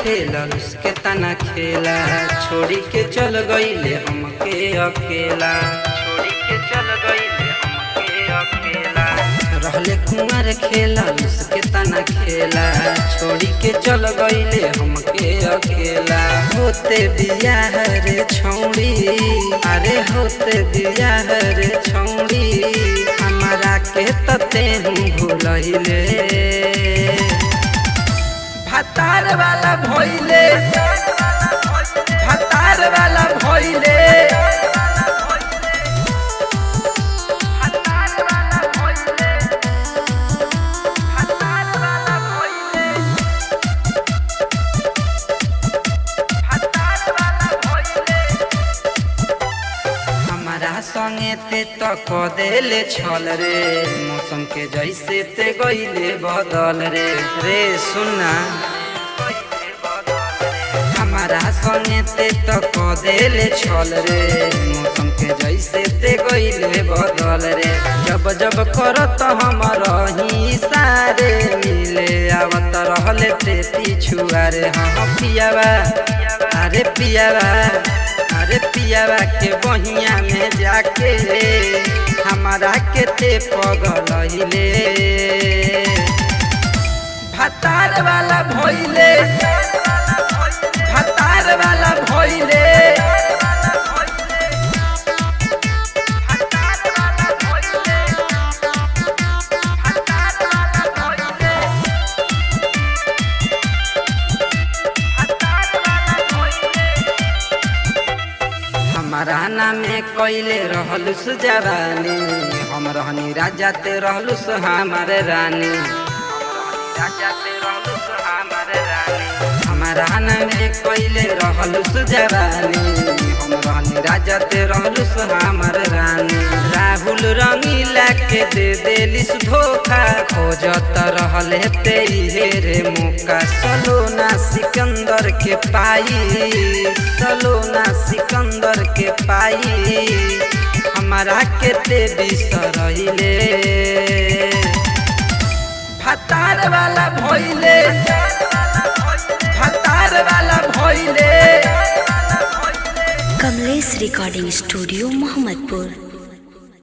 खेला उसके तना खेला, छोड़ी के चल गईले हमके अकेला, छोड़ी के चल गईले हमके अकेला। रहले कुंवर खेला उसके तना खेला, छोड़ी के चल गईले हमके अकेला। होते बियाह रे छौड़ी, अरे होते बियाह रे छौड़ी, हमारा के तते भूलैले। भतार वाला भइले, भतार वाला भइले, हमारा संगे ते तो क देले छल रे, मौसम के जैसे ते गईले बदल रे। रे सुनना, हमारा संगे ते तो क देले छल रे, मौसम के जैसे ते गईले बदल रे। जब जब करत हमारा ही सारे, मिले आवत रहले ते पिछुआ रे। हाँ पियावा, अरे पियावा, अरे पियावा के बहिया में जाके हमारा के ते पगलैले। भतार वाला भइले, भतार वाला भइले, हमारा नामे कैले रहलुस जवानी, हम रहनी राजा ते रहलुस हमारे रानी, राजा ते रहलुस हमारे रानी। हमारा नामे कैले रहलुस जवानी, हम रहनी राजा ते रहलुस हमारे रानी। राहुल रंगीला के दे देलिस धोखा, खोजत रहले ते रे मौका। सलोना सिकंदर के पाई, सलोना सिकंदर के पाई, हमारा के ते बिसरैले। भतार वाला भइले, भतार वाला भइले। Kamlesh recording studio Mohammadpur.